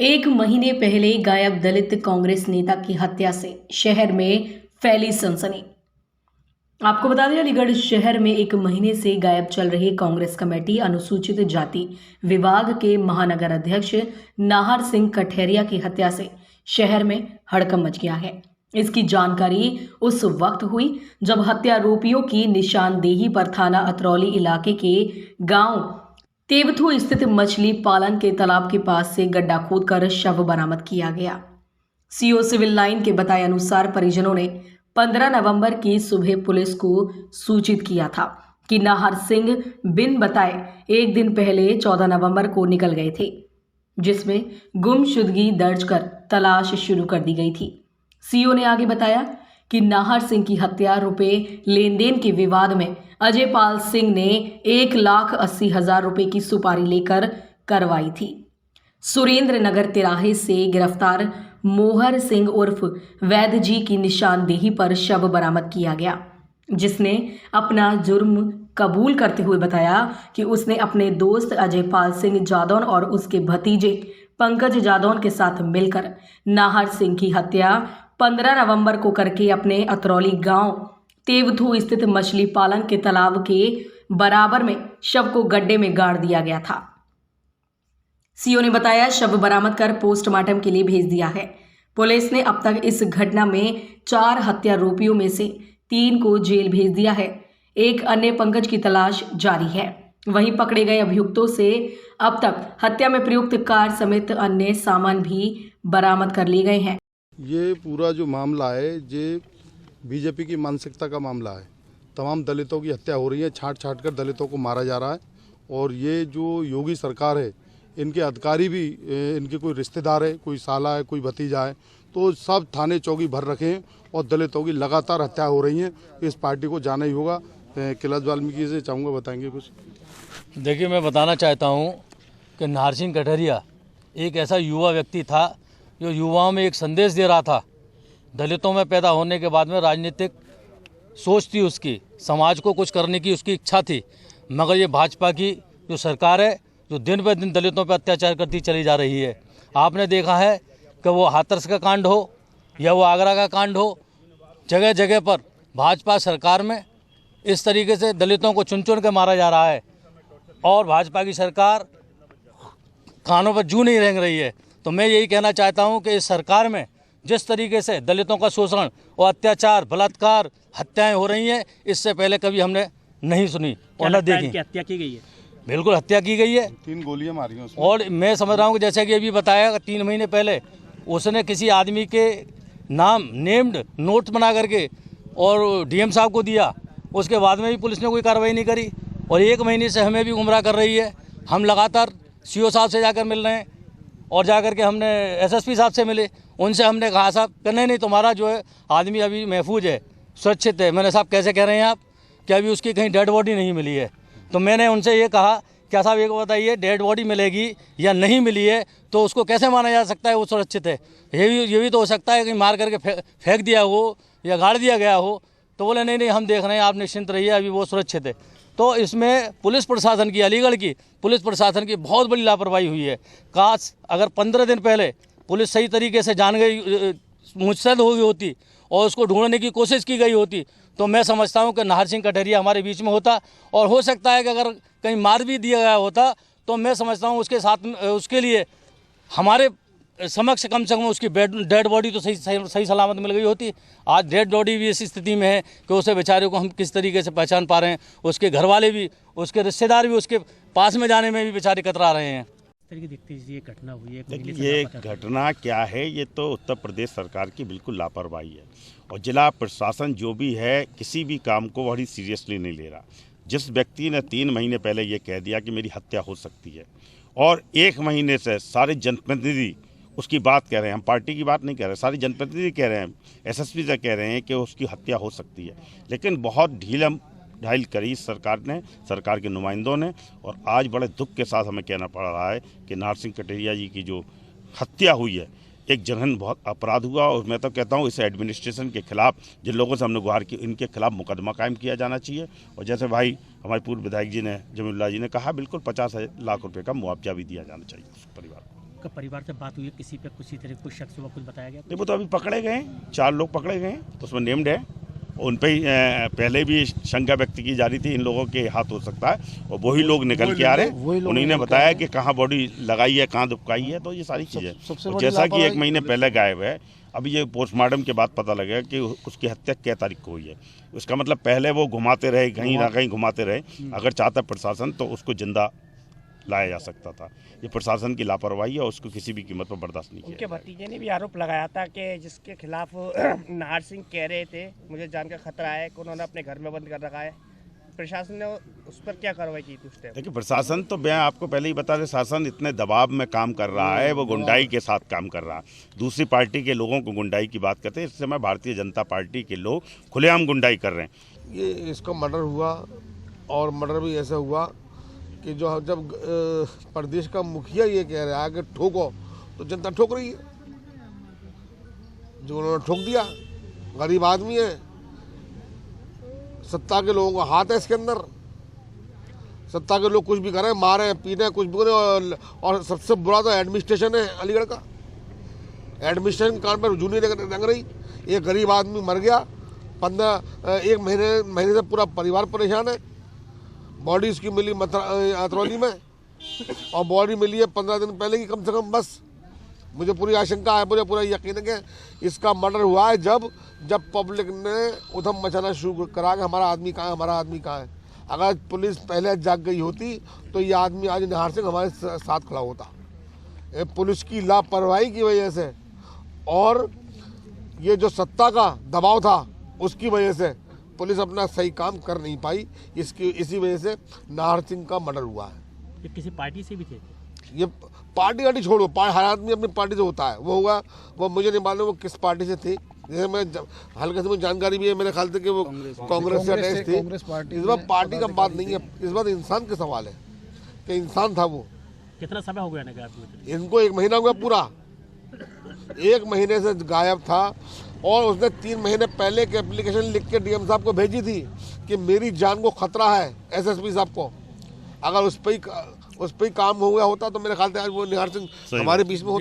एक महीने पहले गायब दलित कांग्रेस नेता की हत्या से शहर में फैली सनसनी। आपको बता दें, अलीगढ़ शहर में एक महीने से गायब चल रही कांग्रेस कमेटी अनुसूचित जाति विभाग के महानगर अध्यक्ष नाहर सिंह कठेरिया की हत्या से शहर में हड़कंप मच गया है। इसकी जानकारी उस वक्त हुई जब हत्यारोपियों की निशानदेही पर थाना अतरौली इलाके के गांव तेवथू स्थित मछली पालन के तालाब के पास से गड्ढा खोदकर शव बरामद किया गया। सीओ सिविल लाइन के बताए अनुसार परिजनों ने 15 नवंबर की सुबह पुलिस को सूचित किया था कि नाहर सिंह बिन बताए एक दिन पहले 14 नवंबर को निकल गए थे, जिसमें गुमशुदगी दर्ज कर तलाश शुरू कर दी गई थी। सीओ ने आगे बताया कि नाहर सिंह की हत्या रुपए लेन देन के विवाद में अजय पाल सिंह ने 1,80,000 रुपए की सुपारी लेकर करवाई थी। सुरेंद्र नगर तिराहे से गिरफ्तार मोहर सिंह उर्फ वैद्य जी की निशानदेही पर शव बरामद किया गया, जिसने अपना जुर्म कबूल करते हुए बताया कि उसने अपने दोस्त अजय पाल सिंह जादौन और उसके भतीजे पंकज जादौन के साथ मिलकर नाहर सिंह की हत्या 15 नवंबर को करके अपने अतरौली गांव तेवथू स्थित मछली पालन के तालाब के बराबर में शव को गड्ढे में गाड़ दिया गया था। सीओ ने बताया शव बरामद कर पोस्टमार्टम के लिए भेज दिया है। पुलिस ने अब तक इस घटना में 4 हत्यारोपियों में से 3 को जेल भेज दिया है। एक अन्य पंकज की तलाश जारी है। वहीं पकड़े गए अभियुक्तों से अब तक हत्या में प्रयुक्त कार समेत अन्य सामान भी बरामद कर लिए गए हैं। ये पूरा जो मामला है ये बीजेपी की मानसिकता का मामला है। तमाम दलितों की हत्या हो रही है, छांट छांट कर दलितों को मारा जा रहा है। और ये जो योगी सरकार है, इनके अधिकारी भी इनके कोई रिश्तेदार है, कोई साला है, कोई भतीजा है, तो सब थाने चौकी भर रखे हैं और दलितों की लगातार हत्या हो रही है। इस पार्टी को जाना ही होगा। किलत वाल्मीकि से चाहूँगा बताएंगे कुछ। देखिए, मैं बताना चाहता हूँ कि नाहर सिंह कठेरिया एक ऐसा युवा व्यक्ति था जो युवाओं में एक संदेश दे रहा था। दलितों में पैदा होने के बाद में राजनीतिक सोच थी उसकी, समाज को कुछ करने की उसकी इच्छा थी। मगर ये भाजपा की जो सरकार है, जो दिन ब दिन दलितों पर अत्याचार करती चली जा रही है। आपने देखा है कि वो हाथरस का कांड हो या वो आगरा का कांड हो, जगह जगह पर भाजपा सरकार में इस तरीके से दलितों को चुन चुन के मारा जा रहा है और भाजपा की सरकार कानों पर जू नहीं रेंग रही है। तो मैं यही कहना चाहता हूं कि इस सरकार में जिस तरीके से दलितों का शोषण और अत्याचार, बलात्कार, हत्याएं हो रही हैं, इससे पहले कभी हमने नहीं सुनी और न देखी। हत्या की गई है, बिल्कुल हत्या की गई है, 3 गोलियां मारी हैं उसमें। और मैं समझ रहा हूँ कि जैसे कि अभी बताया 3 महीने पहले उसने किसी आदमी के नाम नेम्ड नोट बना करके और डीएम साहब को दिया। उसके बाद में भी पुलिस ने कोई कार्रवाई नहीं करी और 1 महीने से हमें भी गुमराह कर रही है। हम लगातार सीओ साहब से जाकर मिल रहे हैं और जाकर के हमने एसएसपी साहब से मिले। उनसे हमने कहा साहब कहने नहीं, तुम्हारा जो है आदमी अभी महफूज है, सुरक्षित है। मैंने साहब कैसे कह रहे हैं आप कि अभी उसकी कहीं डेड बॉडी नहीं मिली है? तो मैंने उनसे ये कहा क्या साहब एक बताइए, डेड बॉडी मिलेगी या नहीं मिली है तो उसको कैसे माना जा सकता है वो सुरक्षित है? ये भी तो हो सकता है कि मार करके फेंक दिया हो या गाड़ दिया गया हो। तो बोले नहीं, हम देख रहे हैं, आप निश्चिंत रहिए, अभी वो सुरक्षित है। तो इसमें पुलिस प्रशासन की, अलीगढ़ की पुलिस प्रशासन की बहुत बड़ी लापरवाही हुई है। काश अगर 15 दिन पहले पुलिस सही तरीके से जान गई, मुस्तैद हो गई होती और उसको ढूंढने की कोशिश की गई होती, तो मैं समझता हूं कि नाहर सिंह कठेरिया हमारे बीच में होता। और हो सकता है कि अगर कहीं मार भी दिया गया होता तो मैं समझता हूं उसके साथ उसके लिए हमारे समक्ष कम से कम उसकी डेड बॉडी तो सही सलामत मिल गई होती। आज डेड बॉडी भी इस स्थिति में है कि उसे बेचारे को हम किस तरीके से पहचान पा रहे हैं। उसके घर वाले भी, उसके रिश्तेदार भी उसके पास में जाने में भी बेचारे कतरा रहे हैं। ये घटना हुई है, ये घटना क्या है? ये तो उत्तर प्रदेश सरकार की बिल्कुल लापरवाही है और जिला प्रशासन जो भी है किसी भी काम को बड़ी सीरियसली नहीं ले रहा। जिस व्यक्ति ने 3 महीने पहले ये कह दिया कि मेरी हत्या हो सकती है और 1 महीने से सारे जनप्रतिनिधि उसकी बात कह रहे हैं, हम पार्टी की बात नहीं कह रहे, सारे जनप्रतिनिधि कह रहे हैं, एसएसपी से कह रहे हैं कि उसकी हत्या हो सकती है, लेकिन बहुत ढील करी सरकार ने, सरकार के नुमाइंदों ने। और आज बड़े दुख के साथ हमें कहना पड़ रहा है कि नाहर सिंह कठेरिया जी की जो हत्या हुई है एक जघन्य बहुत अपराध हुआ। और मैं तो कहता हूँ इस एडमिनिस्ट्रेशन के खिलाफ, जिन लोगों से हमने गुहार की, इनके खिलाफ मुकदमा कायम किया जाना चाहिए। और जैसे भाई हमारे पूर्व विधायक जी ने, जमीलुल्लाह जी ने कहा, बिल्कुल 50 लाख रुपये का मुआवजा भी दिया जाना चाहिए उस परिवार को। आपका परिवार से बात हुई है, किसी पे किसी तरह कुछ शख्स हुआ, कुछ बताया गया? नहीं, वो तो अभी पकड़े गए हैं, 4 लोग पकड़े गए हैं, उसमें नेम्ड है। उन पे पहले भी शंका व्यक्त की जा रही थी इन लोगों के हाथ हो सकता है, और वही लोग निकल के आ रहे हैं। उन्हीं ने बताया कि कहाँ बॉडी लगाई है, कहाँ दुबकाई है, तो ये सारी चीज़ें जैसा कि 1 महीने पहले गायब है। अभी ये पोस्टमार्टम के बाद पता लगेगा कि उसकी हत्या क्या तारीख को हुई है। उसका मतलब पहले वो घुमाते रहे, कहीं ना कहीं घुमाते रहे। अगर चाहता प्रशासन तो उसको जिंदा लाया जा सकता था। ये प्रशासन की लापरवाही है और उसको किसी भी कीमत पर बर्दाश्त नहीं किया। उनके भतीजे ने भी आरोप लगाया था कि जिसके खिलाफ नाहर सिंह कह रहे थे, मुझे जानकर खतरा है कि उन्होंने अपने घर में बंद कर रखा है। प्रशासन ने उस पर क्या कार्रवाई की थी उस टाइम? देखिए, प्रशासन तो मैं आपको पहले ही बता दें, शासन इतने दबाव में काम कर रहा है, वो गुंडाई के साथ काम कर रहा है। दूसरी पार्टी के लोगों को गुंडाई की बात करते हैं, इस समय भारतीय जनता पार्टी के लोग खुलेआम गुंडाई कर रहे हैं। ये इसका मर्डर हुआ, और मर्डर भी ऐसा हुआ कि जब प्रदेश का मुखिया ये कह रहा है कि ठोको, तो जनता ठोक रही है। जो उन्होंने ठोक दिया, गरीब आदमी है, सत्ता के लोगों का हाथ है इसके अंदर। सत्ता के लोग कुछ भी करें, मारे पीटे, कुछ भी करें। और सबसे बुरा तो एडमिनिस्ट्रेशन है अलीगढ़ का। एडमिनिस्ट्रेशन के कारण पर रुजू नहीं लग रही। एक गरीब आदमी मर गया, 1 महीने से पूरा परिवार परेशान है। बॉडी उसकी मिली अतरौली में, और बॉडी मिली है 15 दिन पहले की कम से कम। बस मुझे पूरी आशंका है, मुझे पूरा यकीन है कि इसका मर्डर हुआ है जब पब्लिक ने उधम मचाना शुरू करा कि हमारा आदमी कहाँ है, हमारा आदमी कहाँ है। अगर पुलिस पहले जाग गई होती तो ये आदमी आज नाहर सिंह हमारे साथ खड़ा होता। पुलिस की लापरवाही की वजह से और ये जो सत्ता का दबाव था उसकी वजह से पुलिस अपना सही काम कर नहीं पाई। इसी वजह से नाहर सिंह का मर्डर हुआ है। ये किसी पार्टी से भी थे? ये पार्टी छोड़ो, हर आदमी अपनी पार्टी से होता है। वो हुआ, वो मुझे नहीं मालूम वो किस पार्टी से थी। जैसे मैं हल्के से मुझे जानकारी भी है, मेरे ख्याल से कि वो कांग्रेस से अटैच थी। इस बार पार्टी का बात नहीं है, इस बार इंसान का सवाल है कि इंसान था वो। कितना समय हो गया ना गायब हुए? इनको 1 महीना हुआ पूरा, 1 महीने से गायब था। और उसने 3 महीने पहले की एप्लीकेशन लिख के डीएम साहब को भेजी थी कि मेरी जान को खतरा है, एसएसपी साहब को। अगर उस पर ही काम हो गया होता तो मेरे ख्याल से आज वो नाहर सिंह हमारे बीच में होता।